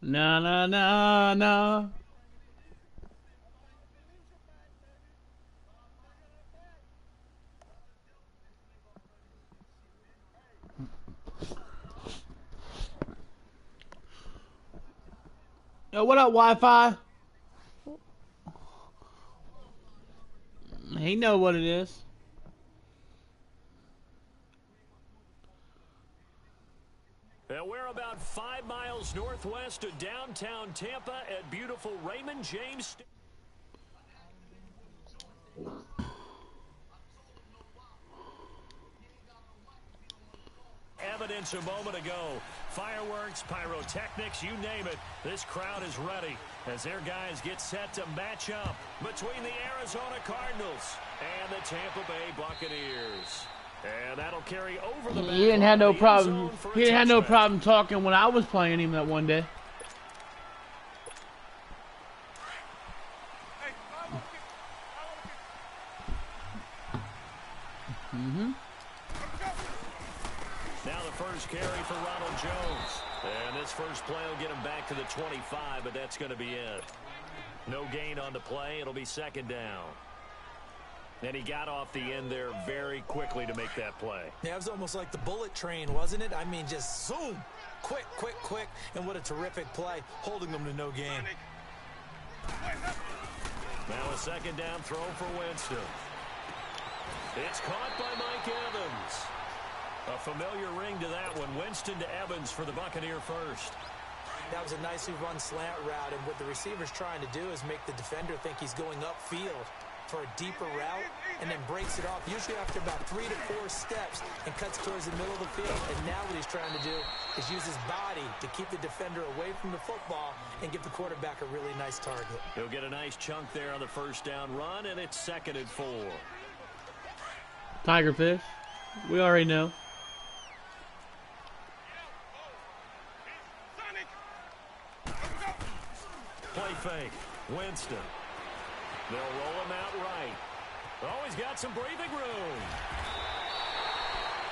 Na na na na. Yo, what up, Wi-Fi? He know what it is. And we're about 5 miles northwest of downtown Tampa at beautiful Raymond James. Evidence a moment ago. Fireworks, pyrotechnics, you name it. This crowd is ready as their guys get set to match up between the Arizona Cardinals and the Tampa Bay Buccaneers. And that'll carry over the He didn't have no problem. He didn't have no problem talking when I was playing him that one day. Now the first carry for Ronald Jones. And this first play will get him back to the 25, but that's going to be it. No gain on the play. It'll be second down. And he got off the end there very quickly to make that play. Yeah, it was almost like the bullet train, wasn't it? I mean, just zoom. Quick, quick, quick. And what a terrific play, holding them to no gain. Now a second down throw for Winston. It's caught by Mike Evans. A familiar ring to that one. Winston to Evans for the Buccaneer first. That was a nicely run slant route, and what the receiver's trying to do is make the defender think he's going upfield for a deeper route, and then breaks it off, usually after about 3 to 4 steps, and cuts towards the middle of the field. And now what he's trying to do is use his body to keep the defender away from the football and give the quarterback a really nice target. He'll get a nice chunk there on the first down run, and it's 2nd and 4. Tigerfish. We already know. Play fake. Winston. They'll roll him out right. Oh, he's got some breathing room.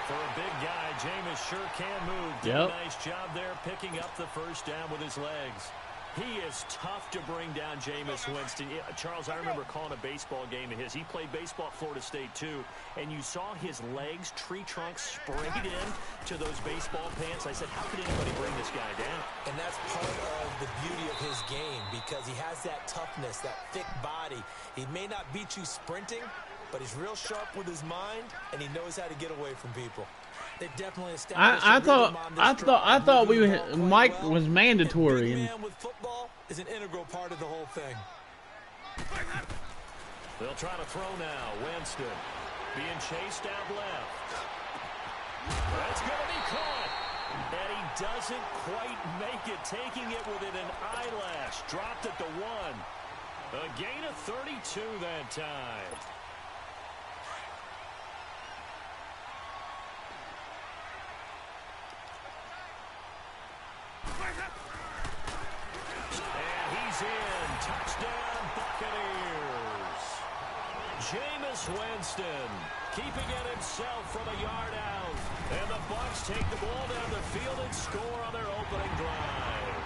For a big guy, Jameis sure can move. Did a nice job there picking up the first down with his legs. He is tough to bring down, Jameis Winston. Yeah, Charles, I remember calling a baseball game of his. He played baseball at Florida State, too. And you saw his legs, tree trunks, sprayed in to those baseball pants. I said, how could anybody bring this guy down? And that's part of the beauty of his game, because he has that toughness, that thick body. He may not beat you sprinting, but he's real sharp with his mind, and he knows how to get away from people. They definitely established I thought Mike was mandatory. And man with football is an integral part of the whole thing. They'll try to throw now. Winston being chased out left. That's going to be caught. And he doesn't quite make it, taking it within an eyelash. Dropped at the 1. A gain of 32 that time. And he's in. Touchdown, Buccaneers. Jameis Winston keeping it himself from a yard out. And the Bucks take the ball down the field and score on their opening drive.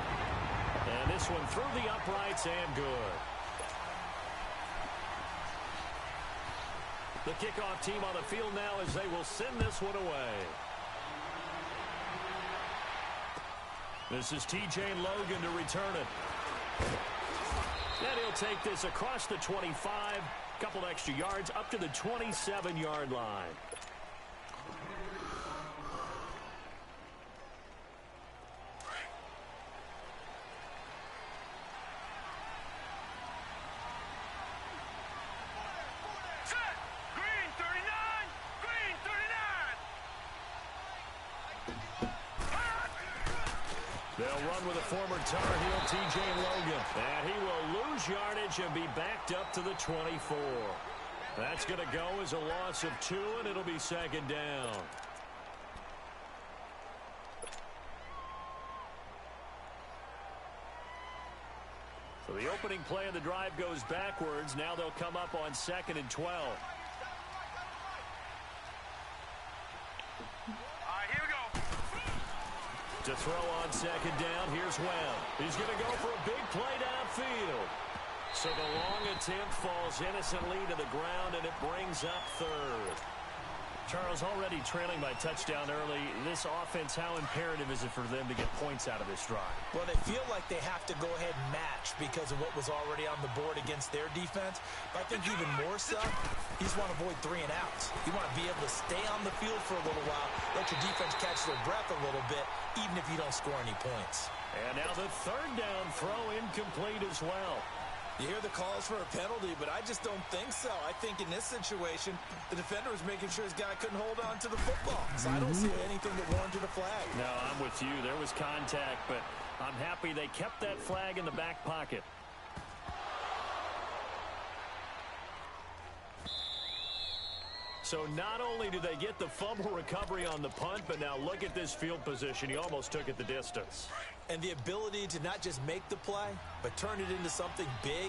And this one through the uprights and good. The kickoff team on the field now as they will send this one away. This is T.J. Logan to return it. And he'll take this across the 25, couple extra yards, up to the 27-yard line. They'll run with a former Tar Heel, T.J. Logan. And he will lose yardage and be backed up to the 24. That's going to go as a loss of 2, and it'll be second down. So the opening play of the drive goes backwards. Now they'll come up on 2nd and 12. To throw on second down, here's Webb. He's going to go for a big play downfield. So the long attempt falls innocently to the ground, and it brings up third. Charles, already trailing by touchdown early. This offense, how imperative is it for them to get points out of this drive? Well, they feel like they have to go ahead and match because of what was already on the board against their defense. But I think even more so, you just want to avoid 3 and outs. You want to be able to stay on the field for a little while, let your defense catch their breath a little bit, even if you don't score any points. And now the third down throw incomplete as well. You hear the calls for a penalty, but I just don't think so. I think in this situation, the defender was making sure his guy couldn't hold on to the football. So I don't see anything that warranted a flag. No, I'm with you. There was contact, but I'm happy they kept that flag in the back pocket. So not only do they get the fumble recovery on the punt, but now look at this field position. He almost took it the distance. And the ability to not just make the play, but turn it into something big,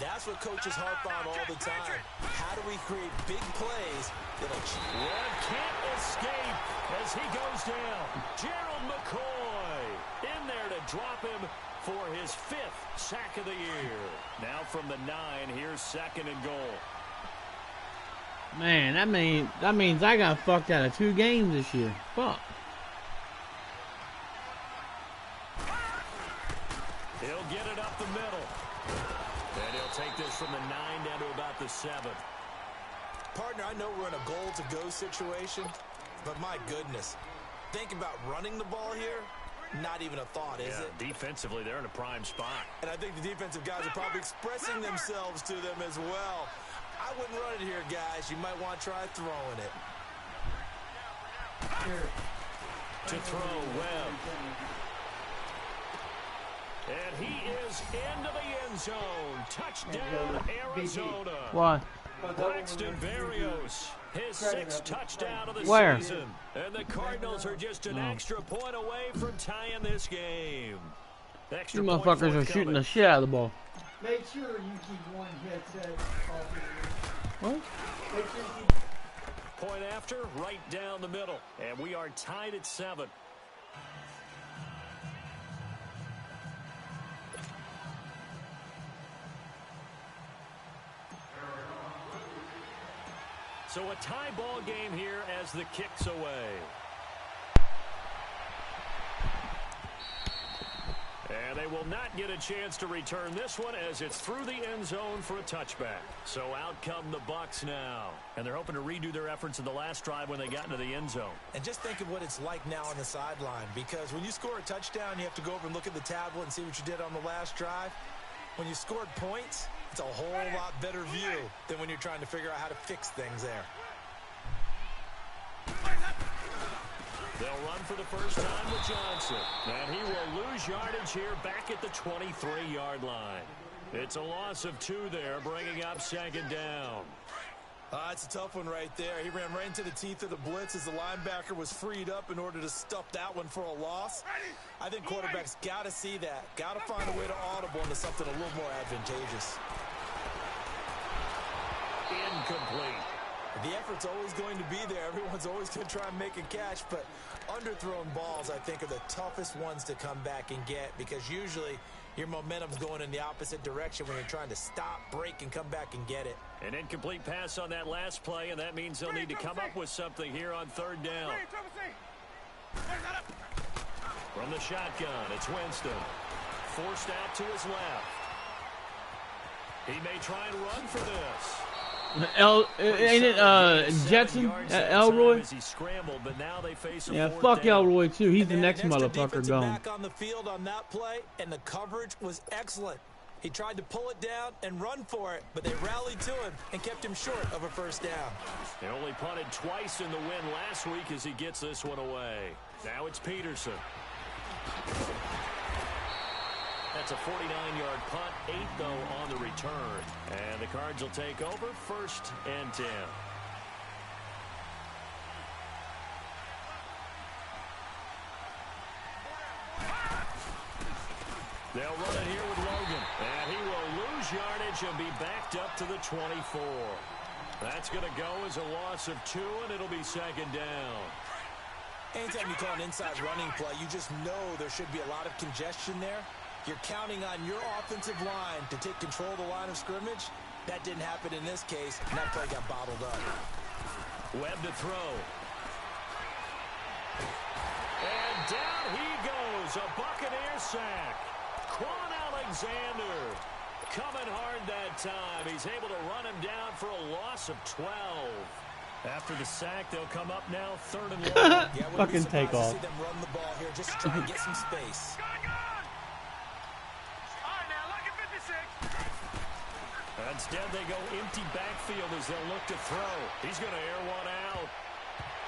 that's what coaches harp on all the time. How do we create big plays that'll... Webb can't escape as he goes down. Gerald McCoy in there to drop him for his 5th sack of the year. Now from the 9, here's 2nd and goal. Man, that means I got fucked out of 2 games this year. Fuck. He'll get it up the middle. And he'll take this from the 9 down to about the 7. Partner, I know we're in a goal-to-go situation, but my goodness. Think about running the ball here. Not even a thought, is it? Defensively, they're in a prime spot. And I think the defensive guys are probably expressing themselves to them as well. I wouldn't run it here, guys. You might want to try throwing it. To throw, Webb. And he is into the end zone. Touchdown, Arizona. Why? Braxton Berrios, his 6th touchdown of the Where? season. And the Cardinals are just an extra point away from tying this game. Extra you motherfuckers are shooting the shit out of the ball. Make sure you keep one headset off of you. What? Make sure you keep... Point after, right down the middle. And we are tied at 7. So a tie ball game here as the kick's away. And they will not get a chance to return this one as it's through the end zone for a touchback. So out come the Bucks now. And they're hoping to redo their efforts in the last drive when they got into the end zone. And just think of what it's like now on the sideline, because when you score a touchdown, you have to go over and look at the tablet and see what you did on the last drive. When you scored points, it's a whole lot better view than when you're trying to figure out how to fix things there. They'll run for the first time with Johnson. And he will lose yardage here back at the 23-yard line. It's a loss of 2 there, bringing up 2nd down. It's a tough one right there. He ran right into the teeth of the blitz as the linebacker was freed up in order to stuff that one for a loss. I think quarterbacks got to see that. Got to find a way to audible into something a little more advantageous. Incomplete. The effort's always going to be there. Everyone's always going to try and make a catch, but underthrown balls, I think, are the toughest ones to come back and get because usually your momentum's going in the opposite direction when you're trying to stop, break, and come back and get it. An incomplete pass on that last play, and that means they'll need to come up with something here on 3rd down. From the shotgun, it's Winston. Forced out to his left. He may try and run for this. Ain't it Jetson? Elroy? Yeah, fuck Elroy too. He's the next motherfucker going. Back on the field on that play, and the coverage was excellent. He tried to pull it down and run for it, but they rallied to him and kept him short of a first down. He only punted twice in the win last week as he gets this one away. Now it's Peterson. That's a 49-yard punt, 8 though on the return. And the Cards will take over 1st and 10. They'll run it here with Logan. And he will lose yardage and be backed up to the 24. That's going to go as a loss of 2, and it'll be 2nd down. Anytime you call an inside running play, you just know there should be a lot of congestion there. You're counting on your offensive line to take control of the line of scrimmage. That didn't happen in this case, and that play got bottled up. Webb to throw. And down he goes. A Buccaneer sack. Quan Alexander coming hard that time. He's able to run him down for a loss of 12. After the sack, they'll come up now 3rd and long. Yeah, fucking take off. See them run the ball here just to try and get some space. Instead, they go empty backfield as they'll look to throw. He's going to air one out.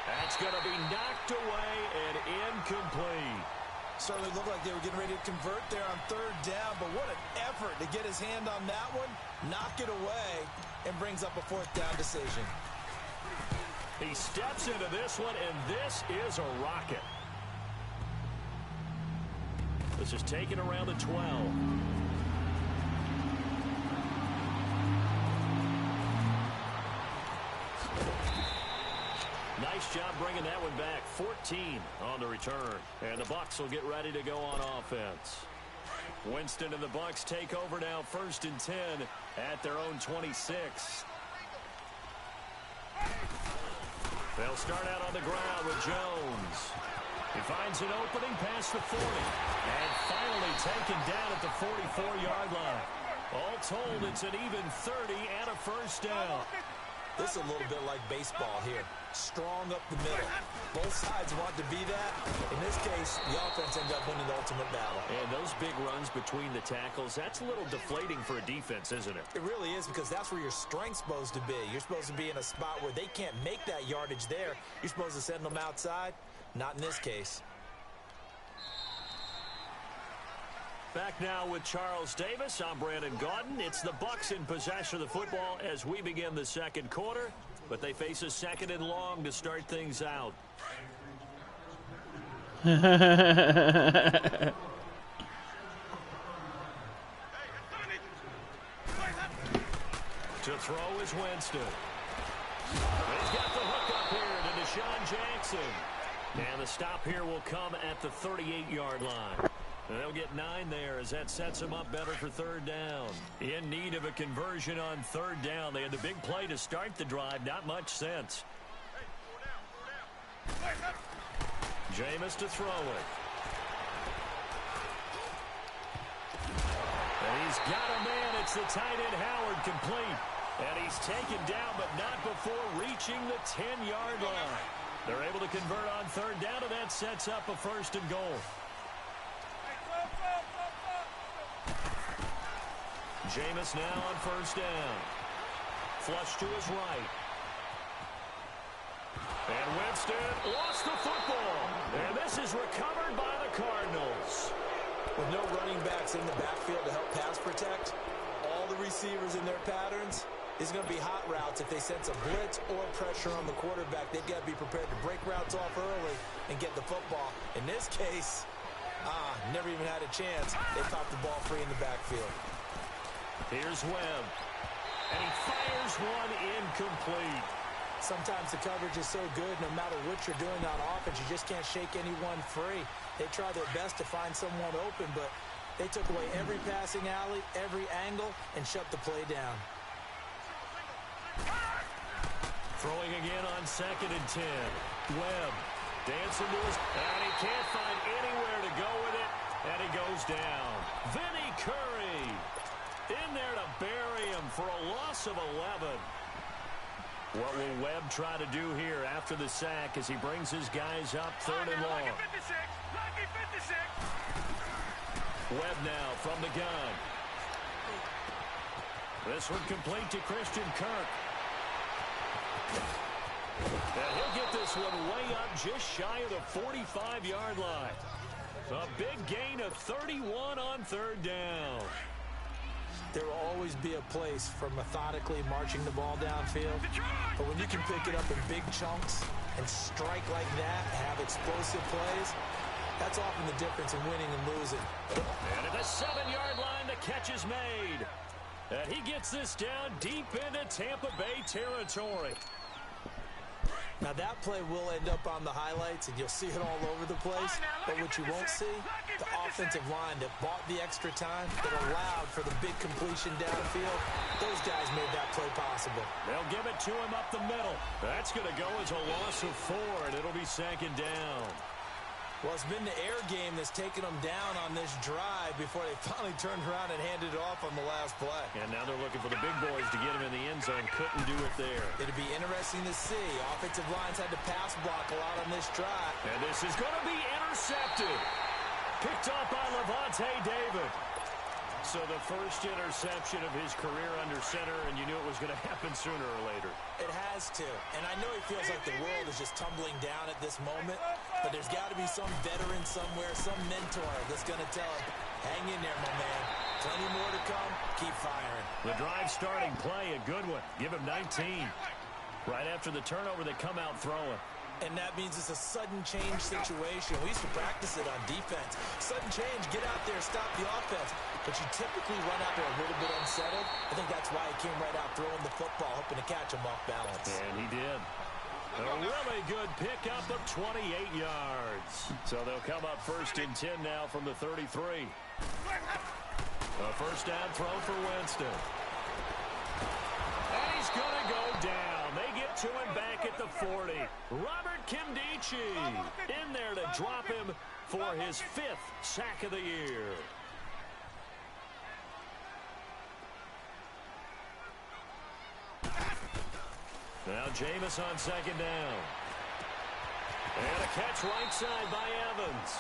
That's going to be knocked away and incomplete. Certainly looked like they were getting ready to convert there on 3rd down, but what an effort to get his hand on that one, knock it away, and brings up a 4th down decision. He steps into this one, and this is a rocket. This is taken around the 12. Nice job bringing that one back. 14 on the return. And the Bucks will get ready to go on offense. Winston and the Bucks take over now, 1st and 10 at their own 26. They'll start out on the ground with Jones. He finds an opening past the 40. And finally taken down at the 44-yard line. All told, it's an even 30 and a 1st down. This is a little bit like baseball here. Strong up the middle. Both sides want to be that. In this case, the offense ends up winning the ultimate battle. And those big runs between the tackles, that's a little deflating for a defense, isn't it? It really is, because that's where your strength's supposed to be. You're supposed to be in a spot where they can't make that yardage there. You're supposed to send them outside. Not in this case. Back now with Charles Davis. I'm Brandon Gaudin. It's the Bucks in possession of the football as we begin the 2nd quarter, but they face a 2nd and long to start things out. To throw is Winston. He's got the hook up here to Deshaun Jackson. And the stop here will come at the 38-yard line. And they'll get 9 there as that sets them up better for 3rd down. In need of a conversion on 3rd down. They had the big play to start the drive. Not much sense. Jameis to throw it. And he's got a man. It's the tight end Howard, complete. And he's taken down, but not before reaching the 10-yard line. They're able to convert on 3rd down, and that sets up a 1st and goal. Jameis now on 1st down. Flush to his right. And Winston lost the football. And this is recovered by the Cardinals. With no running backs in the backfield to help pass protect, all the receivers in their patterns, is going to be hot routes. If they sense a blitz or pressure on the quarterback, they've got to be prepared to break routes off early and get the football. In this case, never even had a chance. They caught the ball free in the backfield. Here's Webb. And he fires one incomplete. Sometimes the coverage is so good, no matter what you're doing on offense, you just can't shake anyone free. They try their best to find someone open, but they took away every passing alley, every angle, and shut the play down. Throwing again on 2nd and 10. Webb dancing to his, and he can't find anywhere to go with it, and he goes down. Vinny Curry in there to bury him for a loss of 11. What will Webb try to do here after the sack as he brings his guys up 3rd and long? Webb now from the gun. This one complete to Christian Kirk. And he'll get this one way up just shy of the 45-yard line. A big gain of 31 on 3rd down. There will always be a place for methodically marching the ball downfield. But when you can pick it up in big chunks and strike like that, have explosive plays, that's often the difference in winning and losing. And at the 7-yard line, the catch is made. And he gets this down deep into Tampa Bay territory. Now that play will end up on the highlights, and you'll see it all over the place. But what you won't see, the offensive line that bought the extra time, that allowed for the big completion downfield, those guys made that play possible. They'll give it to him up the middle. That's going to go as a loss of 4, and it'll be 2nd down. Well, it's been the air game that's taken them down on this drive before they finally turned around and handed it off on the last play. And now they're looking for the big boys to get him in the end zone. Couldn't do it there. It'd be interesting to see. Offensive lines had to pass block a lot on this drive. And this is going to be intercepted. Picked off by Levante David. So the first interception of his career under center, and you knew it was going to happen sooner or later. It has to. And I know he feels like the world is just tumbling down at this moment, but there's got to be some veteran somewhere, some mentor that's going to tell him, hang in there, my man. Plenty more to come. Keep firing. The drive starting play, a good one. Give him 19. Right after the turnover, they come out throwing. And that means it's a sudden change situation. We used to practice it on defense. Sudden change, get out there, stop the offense. But you typically run out there a little bit unsettled. I think that's why he came right out throwing the football, hoping to catch him off balance. And he did. A really good pickup of 28 yards. So they'll come up 1st and 10 now from the 33. A first down throw for Winston. And he's going to go down. They get to him back at the 40. Robert Kimdichie in there to drop him for his 5th sack of the year. Now Jameis on 2nd down. And a catch right side by Evans.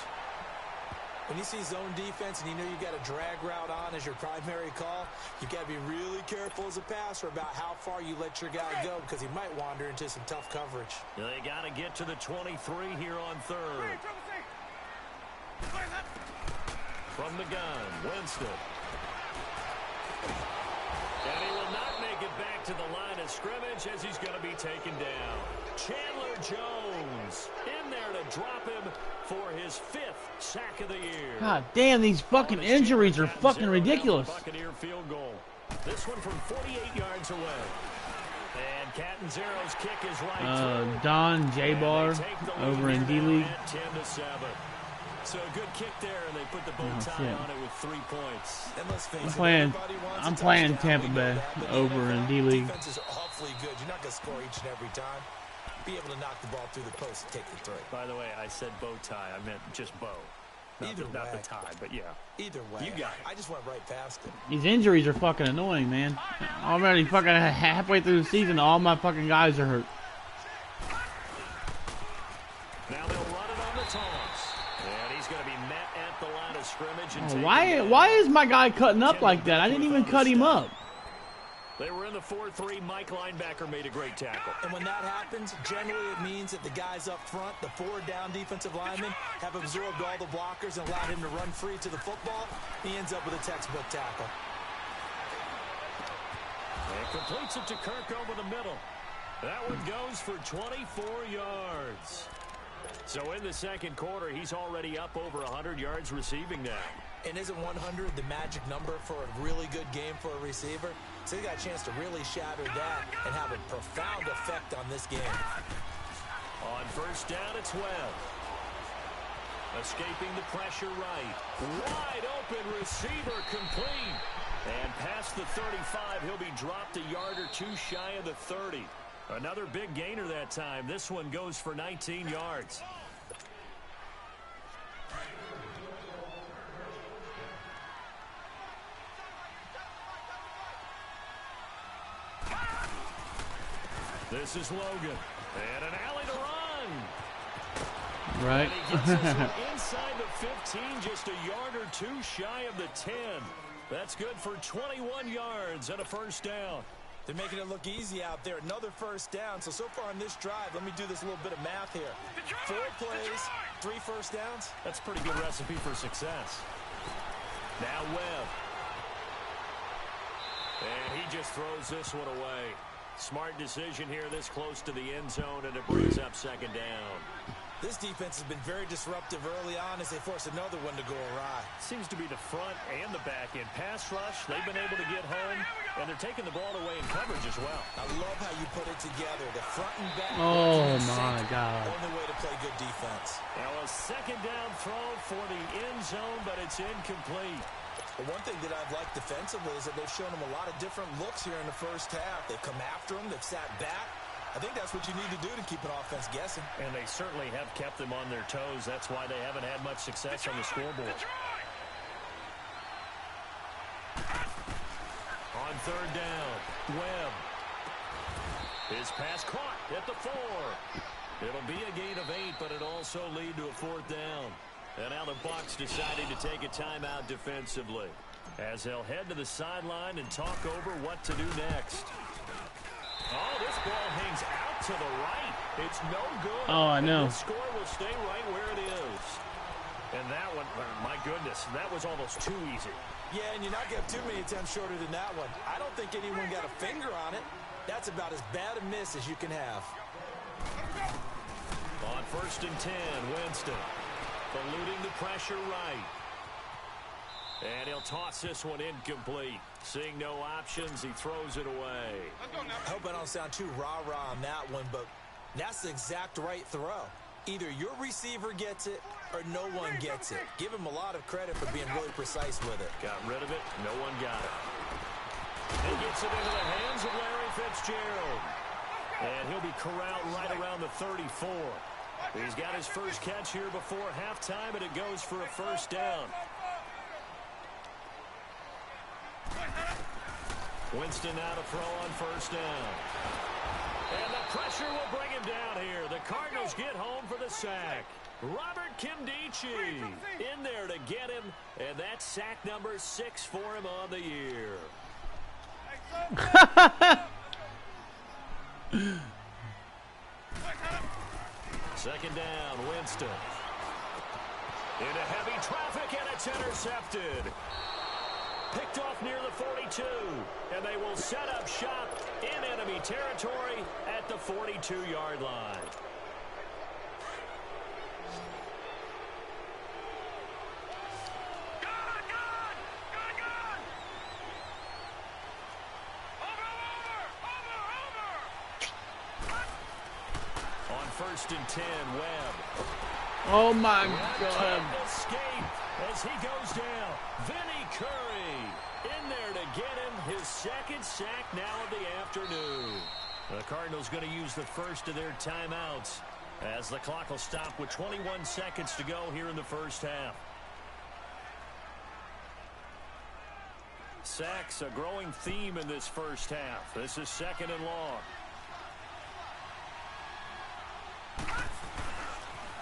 When you see zone defense and you know you got a drag route on as your primary call, you got to be really careful as a passer about how far you let your guy go because he might wander into some tough coverage. They got to get to the 23 here on 3rd. From the gun, Winston. And he will not make it back to the line of scrimmage as he's going to be taken down. Chandler Jones in there to drop him for his 5th sack of the year. God damn, these fucking injuries are fucking ridiculous. Buccaneer field goal. This one from 48 yards away. And Catanzaro's kick is right. Don J-Bar over in D-League. 10-7. So a good kick there, and they put the bow tie on it with 3 points. And let's face it, I'm playing Tampa Bay over in D-League. Defenses are awfully good. You're not going to score each and every time. Be able to knock the ball through the post and take the 3. By the way, I said bow tie. I meant just bow. Not the tie, but yeah. Either way. You got it. I just went right past it. These injuries are fucking annoying, man. Already fucking halfway through the season, all my fucking guys are hurt. Now they'll run it on the toss. And he's going to be met at the line of scrimmage. And why is my guy cutting up like that? I didn't even cut him up. They were in the 4-3. Mike linebacker made a great tackle. And when that happens, generally it means that the guys up front, the 4 down defensive linemen, have absorbed all the blockers and allowed him to run free to the football. He ends up with a textbook tackle. And completes it to Kirk over the middle. That one goes for 24 yards. So in the 2nd quarter, he's already up over 100 yards receiving now. And isn't 100 the magic number for a really good game for a receiver? So he got a chance to really shatter that and have a profound effect on this game. On 1st down, it's Webb. Escaping the pressure right. Wide open receiver complete. And past the 35, he'll be dropped a yard or 2 shy of the 30. Another big gainer that time. This one goes for 19 yards. This is Logan. And an alley to run. Right. And he gets this one inside the 15, just a yard or 2 shy of the 10. That's good for 21 yards and a 1st down. They're making it look easy out there. Another 1st down. So far on this drive, let me do this little bit of math here. 4 plays, 3 1st downs. That's a pretty good recipe for success. Now Webb. And he just throws this one away. Smart decision here this close to the end zone, and it brings up 2nd down. This defense has been very disruptive early on as they force another one to go awry. Seems to be the front and the back end. Pass rush, they've been able to get home, and they're taking the ball away in coverage as well. I love how you put it together. The front and back. Oh, my God. Only way to play good defense. Now a second down throw for the end zone, but it's incomplete. The one thing that I've liked defensively is that they've shown them a lot of different looks here in the first half. They've come after them. They've sat back. I think that's what you need to do to keep an offense guessing. And they certainly have kept them on their toes. That's why they haven't had much success on the scoreboard. On third down, Webb. His pass caught at the 4. It'll be a gain of 8, but it'll also lead to a 4th down. And now the Bucks deciding to take a timeout defensively as they'll head to the sideline and talk over what to do next. Oh, this ball hangs out to the right. It's no good. Oh, I know. The score will stay right where it is. And that one, my goodness, that was almost too easy. Yeah, and you're not getting too many attempts shorter than that one. I don't think anyone got a finger on it. That's about as bad a miss as you can have. On 1st and 10, Winston. Eluding the pressure right. And he'll toss this one incomplete. Seeing no options, he throws it away. I hope I don't sound too rah-rah on that one, but that's the exact right throw. Either your receiver gets it or no one gets it. Give him a lot of credit for being really precise with it. Got rid of it. No one got it. He gets it into the hands of Larry Fitzgerald. And he'll be corralled right around the 34. He's got his first catch here before halftime, and it goes for a 1st down. Winston now to throw on 1st down. And the pressure will bring him down here. The Cardinals get home for the sack. Robert Kimdichie in there to get him, and that's sack number 6 for him on the year. Second down, Winston. Into heavy traffic, and it's intercepted. Picked off near the 42, and they will set up shop in enemy territory at the 42-yard line. On 1st and 10, Webb. Oh, my God. Escape as he goes down. Vinny Curry in there to get him his 2nd sack now of the afternoon. The Cardinals going to use the first of their timeouts as the clock will stop with 21 seconds to go here in the first half. Sacks a growing theme in this first half. This is 2nd and long.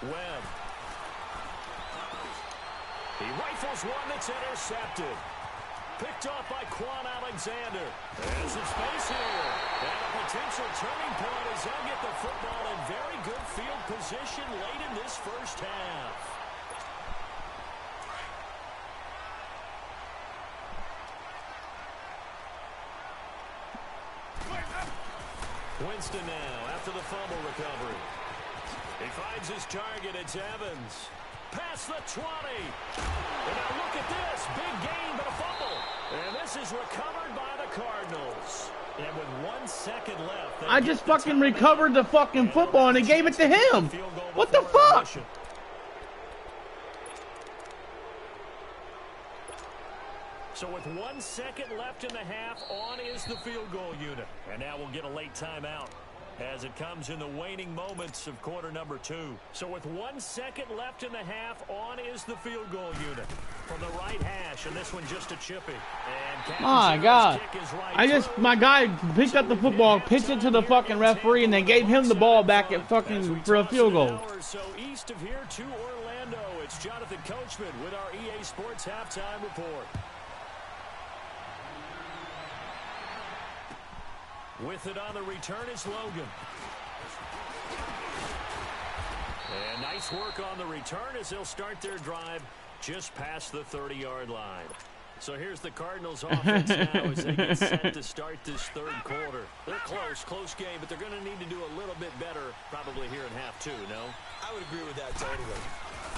Webb. He rifles one that's intercepted. Picked off by Quan Alexander. There's some space here. And a potential turning point as they'll get the football in very good field position late in this first half. Winston now after the fumble recovery. He finds his target. It's Evans. Past the 20. And now look at this. Big gain, but a fumble. And this is recovered by the Cardinals. And with 1 second left. I just fucking recovered the fucking football and they gave it to him. What the fuck? So with 1 second left in the half, on is the field goal unit. And now we'll get a late timeout as it comes in the waning moments of quarter number 2. So with 1 second left in the half, on is the field goal unit from the right hash, and this one just a chippy. And my God. Right my guy picked up the football, pitched it to the fucking referee, and they gave him the ball back at fucking for a field goal. So east of here to Orlando, it's Jonathan Coachman with our EA Sports halftime report. With it on the return is Logan. And nice work on the return as they'll start their drive just past the 30-yard line. So here's the Cardinals offense now as they get set to start this third quarter. They're close game, but they're going to need to do a little bit better probably here in half two, no? I would agree with that totally.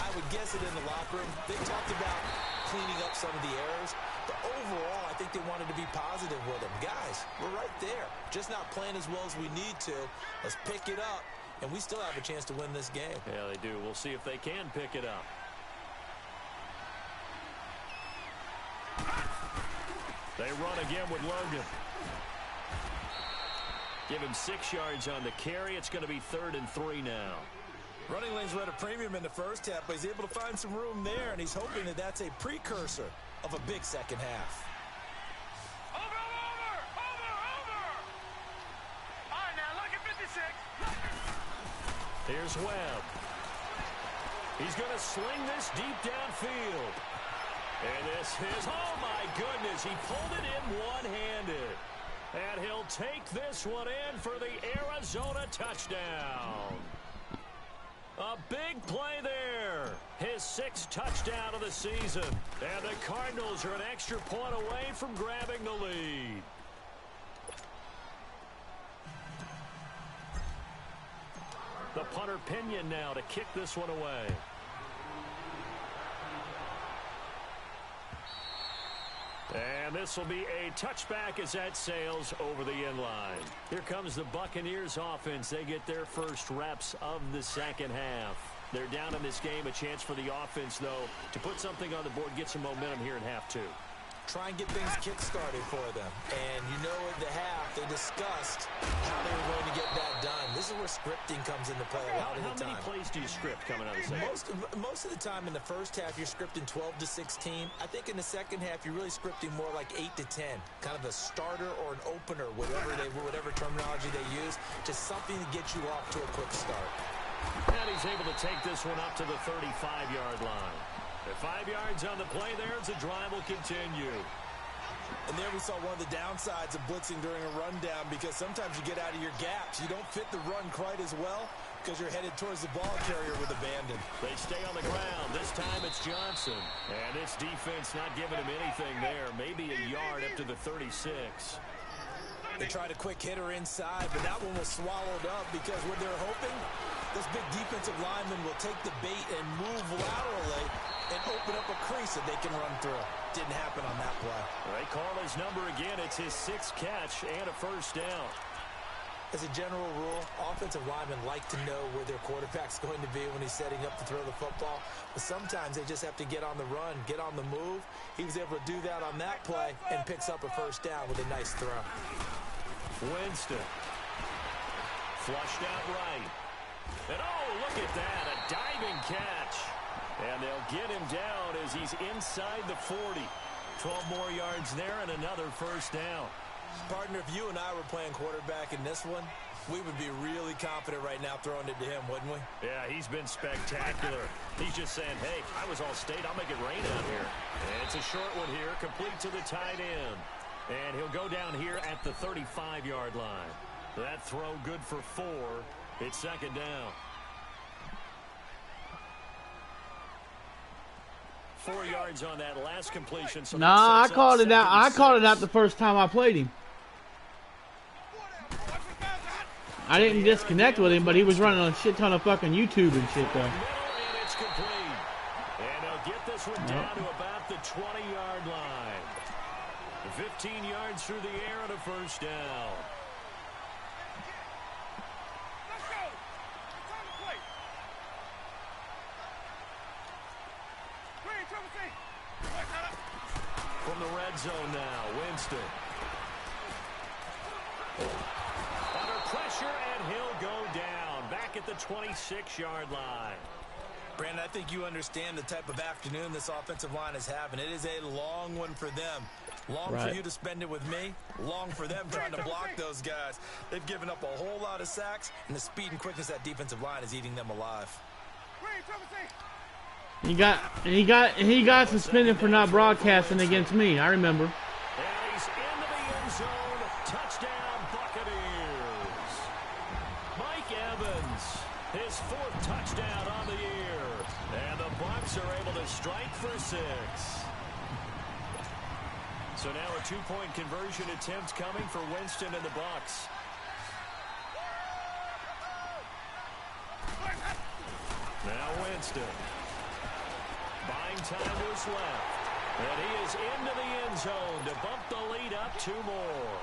I would guess it in the locker room. They talked about cleaning up some of the errors, but overall I think they wanted to be positive with them. Guys, we're right there. Just not playing as well as we need to. Let's pick it up, and we still have a chance to win this game. Yeah, they do. We'll see if they can pick it up. They run again with Logan. Give him 6 yards on the carry. It's going to be 3rd and 3 now. Running lanes were at a premium in the first half, but he's able to find some room there, and he's hoping that that's a precursor of a big second half. Over! All right, now look at 56. Here's Webb. He's going to sling this deep downfield. And this is, oh my goodness, he pulled it in one-handed. And he'll take this one in for the Arizona touchdown. A big play there. His 6th touchdown of the season. And the Cardinals are an extra point away from grabbing the lead. The punter Pinion now to kick this one away. And this will be a touchback as that sails over the end line. Here comes the Buccaneers offense. They get their first reps of the second half. They're down in this game. A chance for the offense, though, to put something on the board, get some momentum here in half two. Try and get things kick-started for them. And you know at the half, they discussed how they were going to get that done. This is where scripting comes into play a lot of the time. How many plays do you script coming out of the second? Most of the time in the first half, you're scripting 12 to 16. I think in the second half, you're really scripting more like 8 to 10. Kind of a starter or an opener, whatever terminology they use. Just something to get you off to a quick start. And he's able to take this one up to the 35-yard line. 5 yards on the play there as the drive will continue. And there we saw one of the downsides of blitzing during a rundown, because sometimes you get out of your gaps. You don't fit the run quite as well because you're headed towards the ball carrier with abandon. They stay on the ground. This time it's Johnson. And this defense not giving him anything there. Maybe a yard up to the 36. They tried a quick hitter inside, but that one was swallowed up because what they're hoping, this big defensive lineman will take the bait and move laterally and open up a crease that they can run through. Didn't happen on that play. They call his number again. It's his 6th catch and a first down. As a general rule, offensive linemen like to know where their quarterback's going to be when he's setting up to throw the football. But sometimes they just have to get on the run, get on the move. He was able to do that on that play and picks up a first down with a nice throw. Winston. Flushed out right. And oh, look at that, a diving catch. And they'll get him down as he's inside the 40. 12 more yards there and another first down. Partner, if you and I were playing quarterback in this one, we would be really confident right now throwing it to him, wouldn't we? Yeah, he's been spectacular. He's just saying, hey, I was all state. I'll make it rain out here. And it's a short one here, complete to the tight end. And he'll go down here at the 35-yard line. That throw good for 4. It's second down. 4 yards on that last completion. So nah, I called it out. I called it out the first time I played him. I didn't disconnect with him, but he was running a shit ton of fucking YouTube and shit though. And it's complete. And they'll get this one down to about the 20-yard line. 15 yards through the air and a first down. From the red zone now, Winston. Under pressure, and he'll go down. Back at the 26-yard line. Brandon, I think you understand the type of afternoon this offensive line is having. It is a long one for them. Long for you to spend it with me. Long for them trying to block those guys. They've given up a whole lot of sacks, and the speed and quickness of that defensive line is eating them alive. He got suspended for not broadcasting against me. I remember. And he's into the end zone. Touchdown, Buccaneers. Mike Evans, his 4th touchdown on the year. And the Bucks are able to strike for 6. So now a two-point conversion attempt coming for Winston and the Bucks. Now Winston. Buying time to his left. And he is into the end zone to bump the lead up 2 more.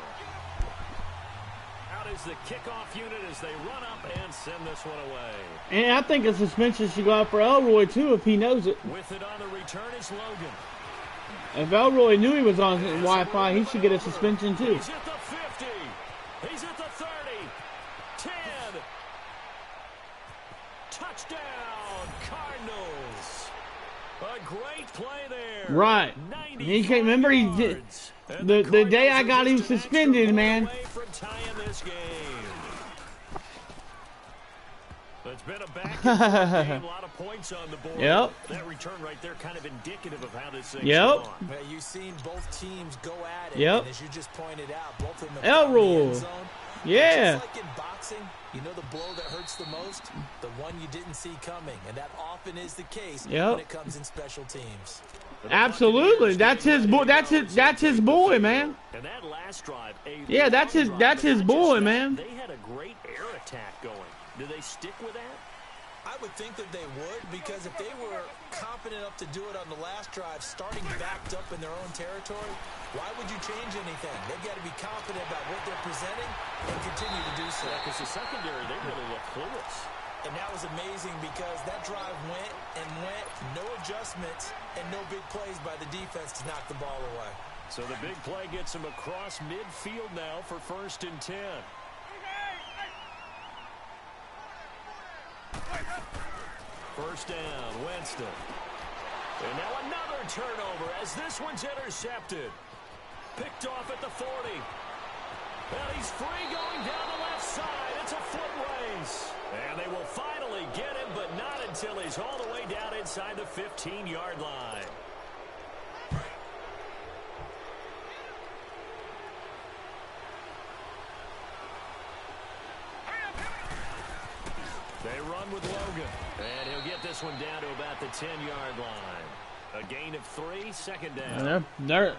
Out is the kickoff unit as they run up and send this one away. And I think a suspension should go out for Elroy, too, if he knows it. With it on the return is Logan. If Elroy knew he was on Wi-Fi, he should get a suspension, too. He's at the 50. He's at the 30. 10. Touchdown, Cardinals. A great play there. Right. He can't remember he did the day I got him suspended, man. It's been a back and forth game, a lot of points on the board. Yep. That return right there kind of indicative of how this thing's yep. gone. You've seen both teams go at it. Yep. And as you just pointed out, both of them have Elroy. Yeah. Just like in boxing, you know the blow that hurts the most? The one you didn't see coming. And that often is the case when it comes in special teams. Absolutely. That's his boy. That's his boy, man. And that last drive, yeah, that's his boy, man. They had a great air attack going. Do they stick with that? I would think that they would, because if they were confident enough to do it on the last drive, starting backed up in their own territory, why would you change anything? They've got to be confident about what they're presenting and continue to do so. Because the secondary, they really look clueless. And that was amazing because that drive went and went, no adjustments, and no big plays by the defense to knock the ball away. So the big play gets him across midfield now for 1st and 10. First down, Winston. And now another turnover as this one's intercepted. Picked off at the 40. And he's free going down the left side. It's a foot race. And they will finally get him, but not until he's all the way down inside the 15-yard line. They run with Logan. And he'll get this one down to about the 10-yard line. A gain of 3, 2nd down. They're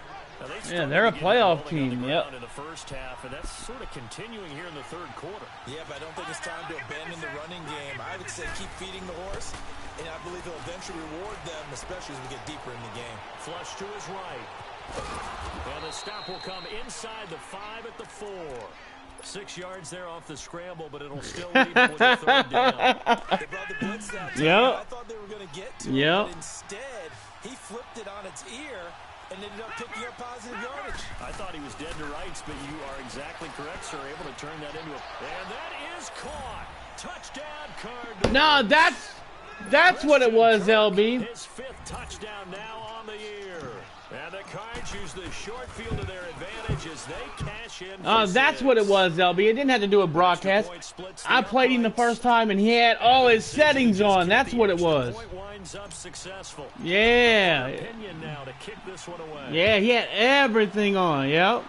a playoff team. Yep. In the first half, and that's sort of continuing here in the 3rd quarter. Yeah, but I don't think it's time to abandon the running game. I would say keep feeding the horse, and I believe he'll eventually reward them, especially as we get deeper in the game. Flush to his right. And the stop will come inside the 5 at the 4. 6 yards there off the scramble, but it'll still leave him with a 3rd down. They brought the blitz out. I thought they were going to get to it, but instead, he flipped it on its ear and ended up picking up positive yardage. I thought he was dead to rights, but you are exactly correct, sir. Able to turn that into a... And that is caught. Touchdown, Cardinals. No, that's what it was, LB. His 5th touchdown now on the year. And the Cards use the short field to their advantage as they cash in. That's what it was, LB. It didn't have to do with broadcast. I played him the first time, and he had all his settings on. That's what it was. Yeah. Yeah, he had everything on. Yep.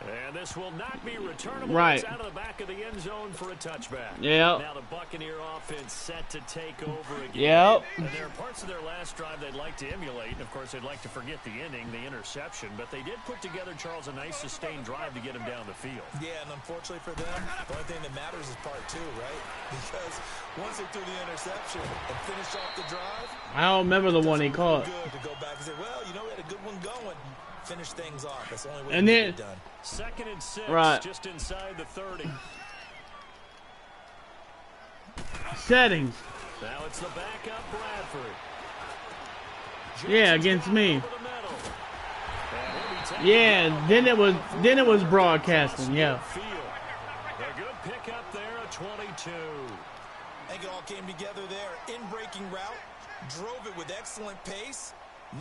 And this will not be returnable. Right. It's out of the back of the end zone for a touchback. Yep. Now the Buccaneer offense set to take over again. Yep. And there are parts of their last drive they'd like to emulate. Of course, they'd like to forget the inning, the interception. But they did put together, Charles, a nice sustained drive to get him down the field. Yeah, and unfortunately for them, the only thing that matters is part 2, right? Because once they threw the interception and finished off the drive, I don't remember the one he caught. Good to go back and say, well, you know, we had a good one going. Finish things off. That's the only way and to then, get it done. 2nd and 6, right. Just inside the 30. Settings. Now it's the backup Bradford. Yeah, against me. Yeah, then it was broadcasting. Yeah. A good pickup there, a 22. I think it all came together there. In-breaking route, drove it with excellent pace.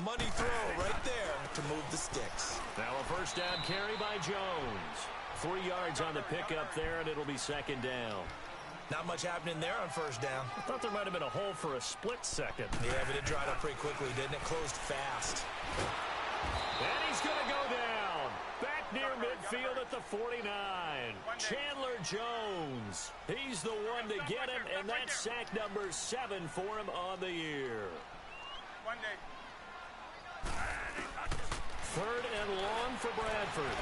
Money throw right there to move the sticks. Now a 1st down carry by Jones. 3 yards on the pickup there, and it'll be 2nd down. Not much happening there on 1st down. I thought there might have been a hole for a split second. Yeah, but it dried up pretty quickly, didn't it? Closed fast. And he's going to go down. Back near midfield at the 49. Chandler Jones. He's the one to get him, and that's sack number 7 for him on the year. And long for Bradford.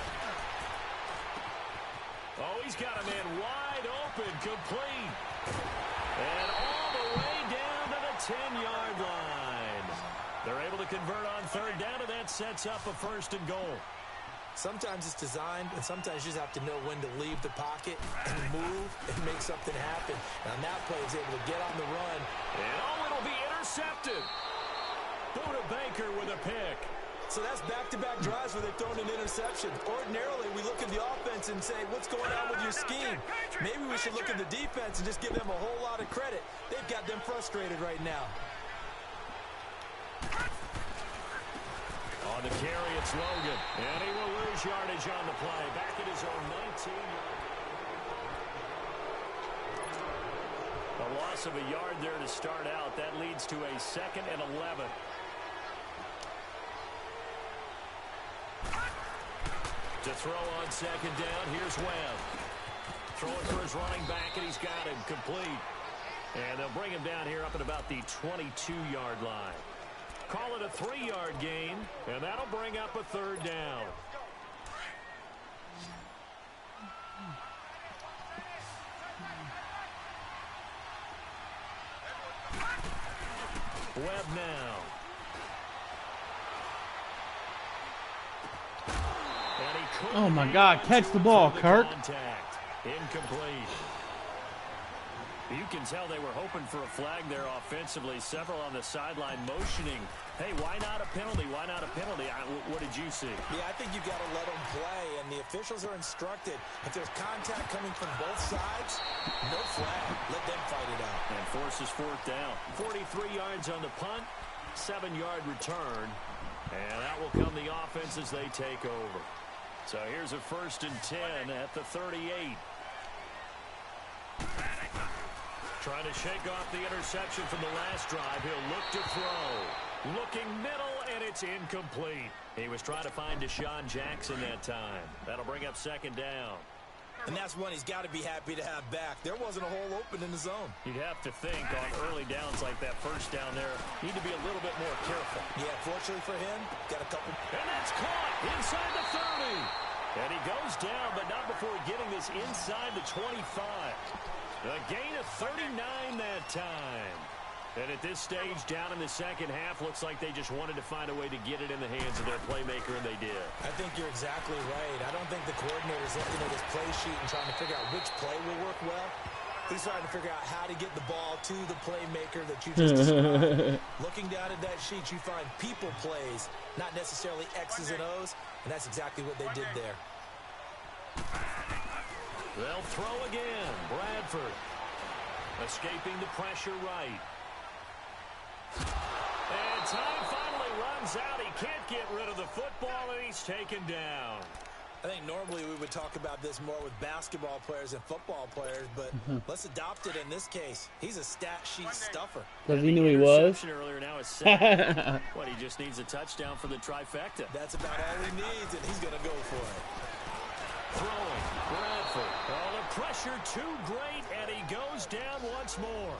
Oh, he's got a man wide open, complete. And all the way down to the 10-yard line. They're able to convert on third down, and that sets up a 1st and goal. Sometimes it's designed, and sometimes you just have to know when to leave the pocket and move and make something happen. Now, that play is able to get on the run. And it'll be intercepted. Buda Baker with a pick. So that's back-to-back drives where they've thrown an interception. Ordinarily, we look at the offense and say, what's going on with your scheme? Maybe we should look at the defense and just give them a whole lot of credit. They've got them frustrated right now. On the carry, it's Logan. And he will lose yardage on the play. Back at his own 19-yard. A loss of a yard there to start out. That leads to a 2nd and 11. To throw on 2nd down, here's Webb. Throwing for his running back, and he's got him complete. And they'll bring him down here up at about the 22-yard line. Call it a 3-yard gain, and that'll bring up a 3rd down. Webb now. Oh, my God. Catch the ball, Kirk. Contact. Incomplete. You can tell they were hoping for a flag there offensively. Several on the sideline motioning. Hey, why not a penalty? Why not a penalty? What did you see? Yeah, I think you've got to let them play, and the officials are instructed. If there's contact coming from both sides, no flag. Let them fight it out. And forces 4th down. 43 yards on the punt, 7-yard return. And that will come the offense as they take over. So here's a 1st and 10 at the 38. Trying to shake off the interception from the last drive. He'll look to throw. Looking middle, and it's incomplete. He was trying to find Deshaun Jackson that time. That'll bring up 2nd down. And that's one he's got to be happy to have back. There wasn't a hole open in the zone. You'd have to think on early downs like that 1st down there, need to be a little bit more careful. Yeah, fortunately for him, got a couple. And that's caught inside the 30. And he goes down, but not before getting this inside the 25. A gain of 39 that time. And at this stage, down in the 2nd half, looks like they just wanted to find a way to get it in the hands of their playmaker, and they did. I think you're exactly right. I don't think the coordinator's looking at his play sheet and trying to figure out which play will work well. He's trying to figure out how to get the ball to the playmaker that you just described. Looking down at that sheet, you find people plays, not necessarily X's and O's, and that's exactly what they did there. They'll throw again. Bradford escaping the pressure right. And time finally runs out. He can't get rid of the football, and he's taken down. I think normally we would talk about this more with basketball players and football players, but let's adopt it in this case. He's a stat sheet stuffer. Because he knew he was. Earlier now is set. What, he just needs a touchdown for the trifecta. That's about all he needs, and he's going to go for it. Throwing, Bradford. Oh, the pressure too great, and he goes down once more.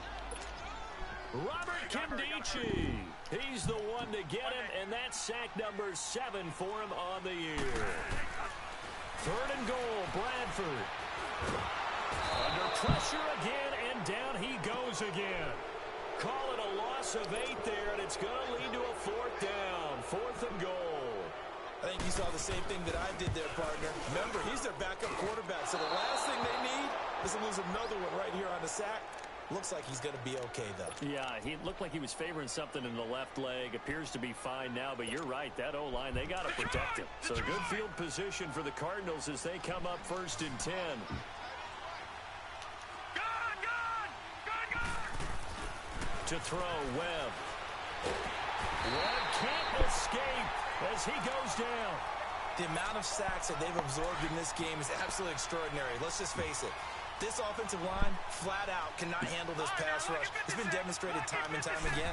Robert Kimdichie. He's the one to get him, and that's sack number 7 for him on the year. 3rd and goal, Bradford. Under pressure again, and down he goes again. Call it a loss of 8 there, and it's going to lead to a 4th down. 4th and goal. I think you saw the same thing that I did there, partner. Remember, he's their backup quarterback, so the last thing they need is to lose another one right here on the sack. Looks like he's going to be okay, though. Yeah, he looked like he was favoring something in the left leg. Appears to be fine now, but you're right. That O-line, they got to protect him. So good field position for the Cardinals as they come up 1st and 10. To throw, Webb. Webb can't escape as he goes down. The amount of sacks that they've absorbed in this game is absolutely extraordinary. Let's just face it. This offensive line, flat out, cannot handle this pass rush. It's been demonstrated time and time again.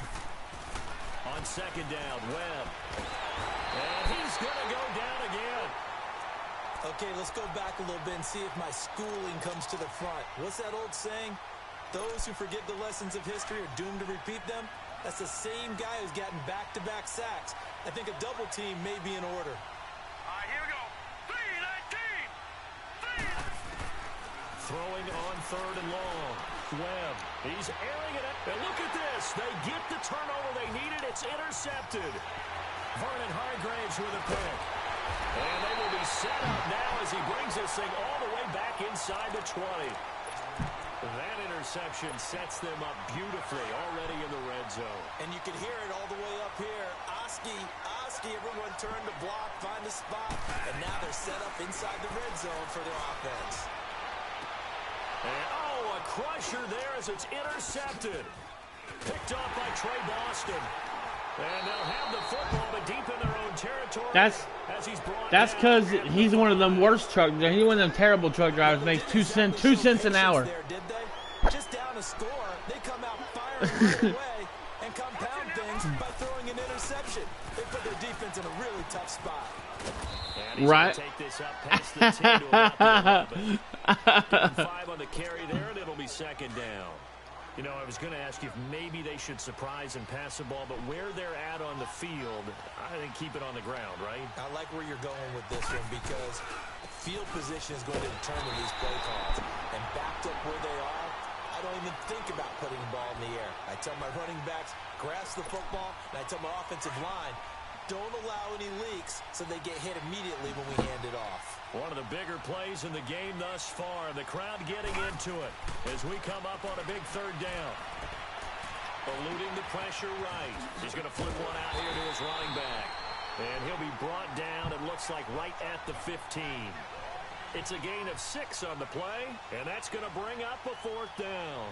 On 2nd down, Webb. And he's going to go down again. Okay, let's go back a little bit and see if my schooling comes to the front. What's that old saying? Those who forget the lessons of history are doomed to repeat them. That's the same guy who's gotten back-to-back sacks. I think a double team may be in order. throwing on 3rd and long. Webb, he's airing it up. And look at this. They get the turnover they needed. It's intercepted. Vernon Hargraves with a pick. And they will be set up now as he brings this thing all the way back inside the 20. That interception sets them up beautifully already in the red zone. And you can hear it all the way up here. Oski, everyone turned to block, find a spot. And now they're set up inside the red zone for their offense. And, a crusher there as it's intercepted. Picked off by Trey Boston. And they'll have the football, but deep in their own territory. That's because he's one of them worst truck. He's one of them terrible truck drivers. Makes 2 cents an hour. There, did they? Just down a score, they come out firing right away and compound things by throwing an interception. They put their defense in a really tough spot. Right. Take this up past the 10 to about the 5 on the carry there, and it'll be 2nd down. You know, I was going to ask you if maybe they should surprise and pass the ball, but where they're at on the field, I think keep it on the ground, right? I like where you're going with this one because field position is going to determine these play calls. And backed up where they are, I don't even think about putting the ball in the air. I tell my running backs, grasp the football, and I tell my offensive line, don't allow any leaks so they get hit immediately when we hand it off. One of the bigger plays in the game thus far. The crowd getting into it as we come up on a big 3rd down. Eluding the pressure right. He's going to flip one out here to his running back. And he'll be brought down, it looks like, right at the 15. It's a gain of 6 on the play, and that's going to bring up a 4th down.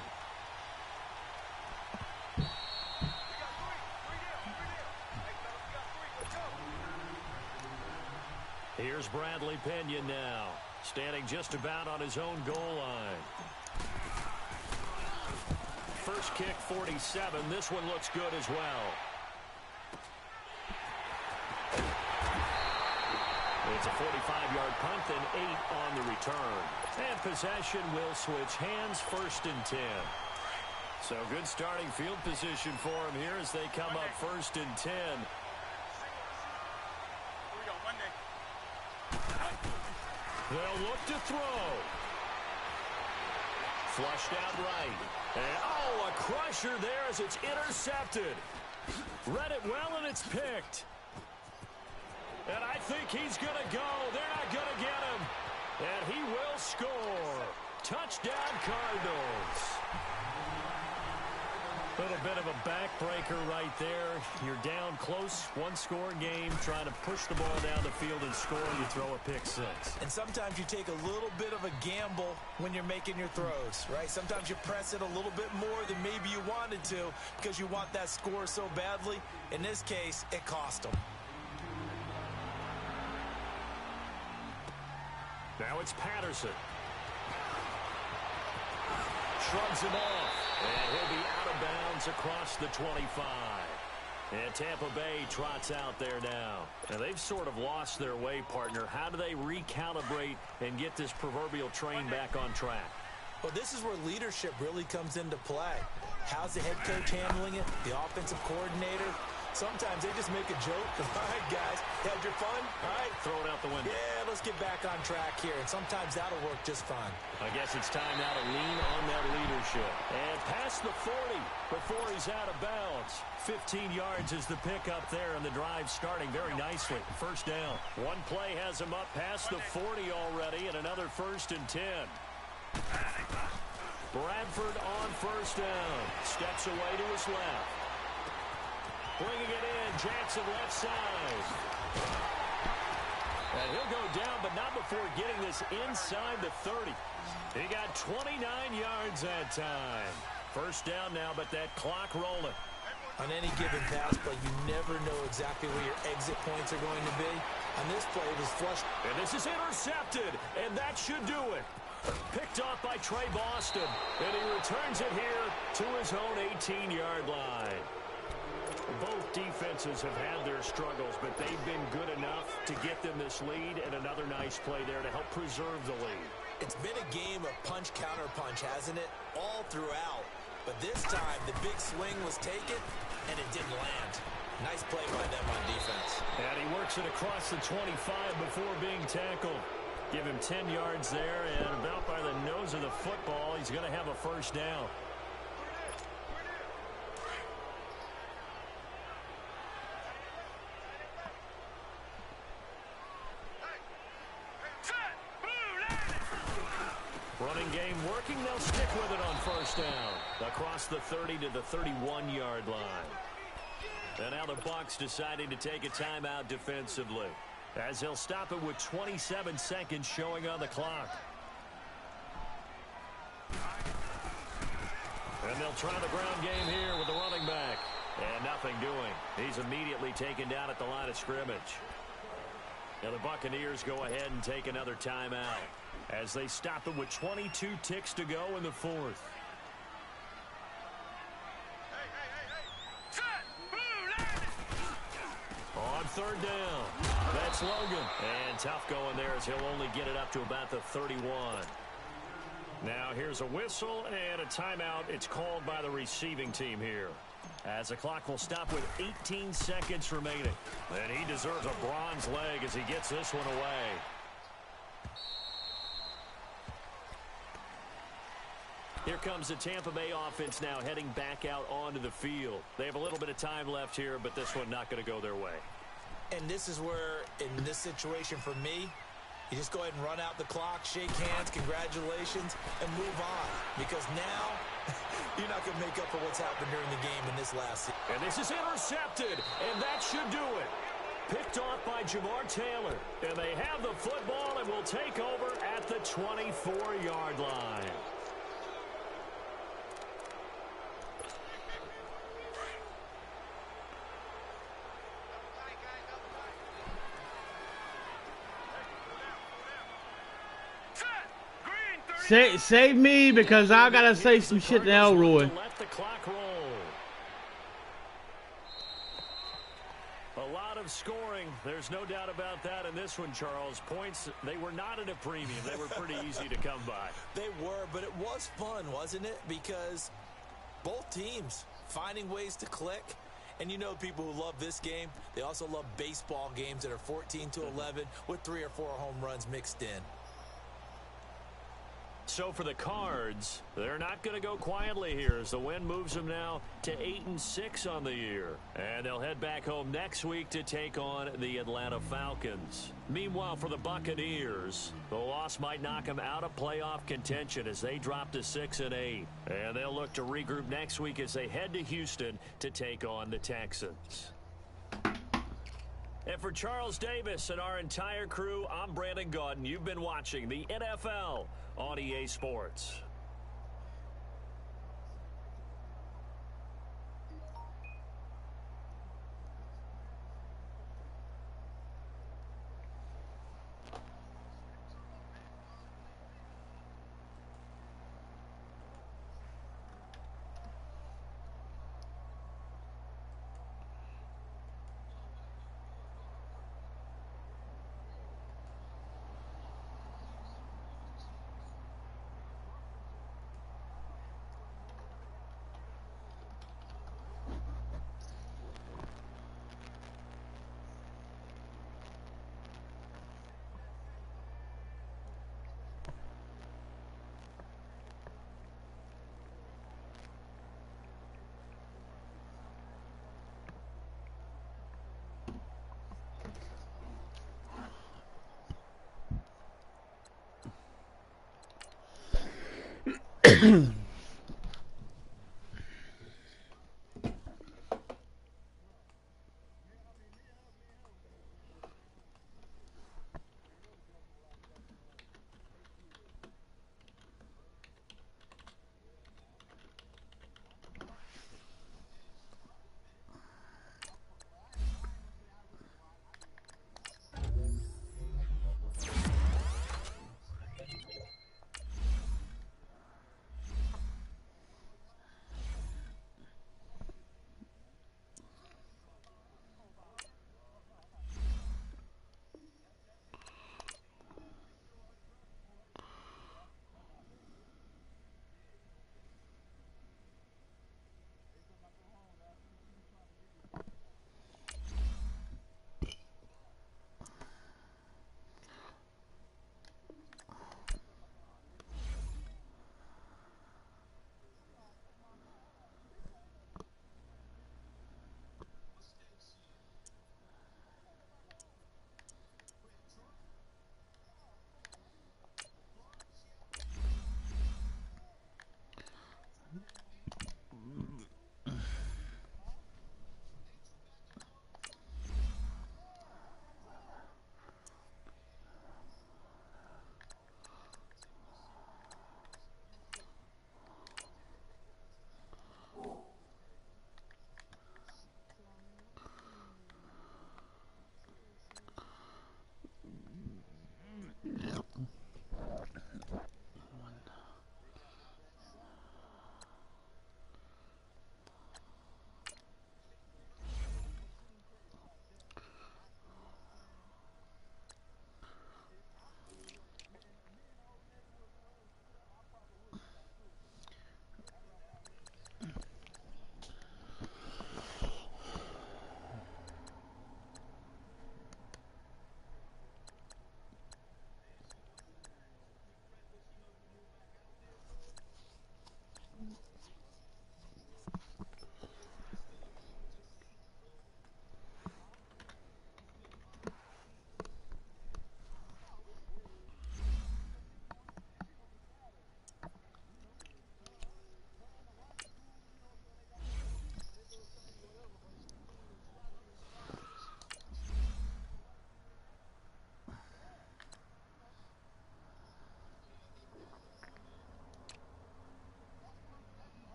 Here's Bradley Pena now, standing just about on his own goal line. First kick, 47. This one looks good as well. It's a 45-yard punt, then 8 on the return. And possession will switch hands, 1st and 10. So good starting field position for him here as they come up 1st and 10. They'll look to throw. Flushed out right. And, a crusher there as it's intercepted. Read it well, and it's picked. And I think he's going to go. They're not going to get him. And he will score. Touchdown, Cardinals. A little bit of a backbreaker right there. You're down close, 1-score game, trying to push the ball down the field and score, and you throw a pick 6. And sometimes you take a little bit of a gamble when you're making your throws, right? Sometimes you press it a little bit more than maybe you wanted to because you want that score so badly. In this case, it cost them. Now it's Patterson. Shrugs him off. And he'll be out of bounds across the 25. And Tampa Bay trots out there now. Now they've sort of lost their way, partner. How do they recalibrate and get this proverbial train back on track? Well, this is where leadership really comes into play. How's the head coach handling it? The offensive coordinator? Sometimes they just make a joke. All right, guys, had your fun? All right. Throw it out the window. Yeah, let's get back on track here. And sometimes that'll work just fine. I guess it's time now to lean on that leadership. And past the 40 before he's out of bounds. 15 yards is the pickup there, and the drive starting very nicely. 1st down. One play has him up past the 40 already, and another 1st and 10. Bradford on 1st down. Steps away to his left. Bringing it in, Jackson left side. And he'll go down, but not before getting this inside the 30. He got 29 yards that time. 1st down now, but that clock rolling. On any given pass play, you never know exactly where your exit points are going to be. On this play, it was flushed. And this is intercepted, and that should do it. Picked off by Trey Boston, and he returns it here to his own 18-yard line. Both defenses have had their struggles, but they've been good enough to get them this lead, and another nice play there to help preserve the lead. It's been a game of punch-counter-punch, hasn't it? All throughout. But this time, the big swing was taken, and it didn't land. Nice play by them on defense. And he works it across the 25 before being tackled. Give him 10 yards there, and about by the nose of the football, he's going to have a first down. Running game working. They'll stick with it on first down. Across the 30 to the 31-yard line. And now the Bucks deciding to take a timeout defensively, as they'll stop it with 27 seconds showing on the clock. And they'll try the ground game here with the running back. And nothing doing. He's immediately taken down at the line of scrimmage. Now the Buccaneers go ahead and take another timeout, as they stop it with 22 ticks to go in the fourth. On third down, that's Logan. And tough going there, as he'll only get it up to about the 31. Now here's a whistle and a timeout. It's called by the receiving team here, as the clock will stop with 18 seconds remaining. And he deserves a bronze leg as he gets this one away. Here comes the Tampa Bay offense now heading back out onto the field. They have a little bit of time left here, but this one not going to go their way. And this is where, in this situation for me, you just go ahead and run out the clock, shake hands, congratulations, and move on. Because now, you're not going to make up for what's happened during the game in this last season. And this is intercepted, and that should do it. Picked off by Jamar Taylor. And they have the football and will take over at the 24-yard line. Save me, because I gotta say some shit to Elroy. Let the clock roll. A lot of scoring. There's no doubt about that in this one, Charles. Points, they were not at a premium. They were pretty easy to come by. They were, but it was fun, wasn't it? Because both teams finding ways to click. And you know, people who love this game, they also love baseball games that are 14-11 with 3 or 4 home runs mixed in. So for the Cards, they're not going to go quietly here, as the win moves them now to 8-6 on the year. And they'll head back home next week to take on the Atlanta Falcons. Meanwhile, for the Buccaneers, the loss might knock them out of playoff contention as they drop to 6-8. And they'll look to regroup next week as they head to Houston to take on the Texans. And for Charles Davis and our entire crew, I'm Brandon Gaudin. You've been watching the NFL on EA Sports.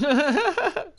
Elroy.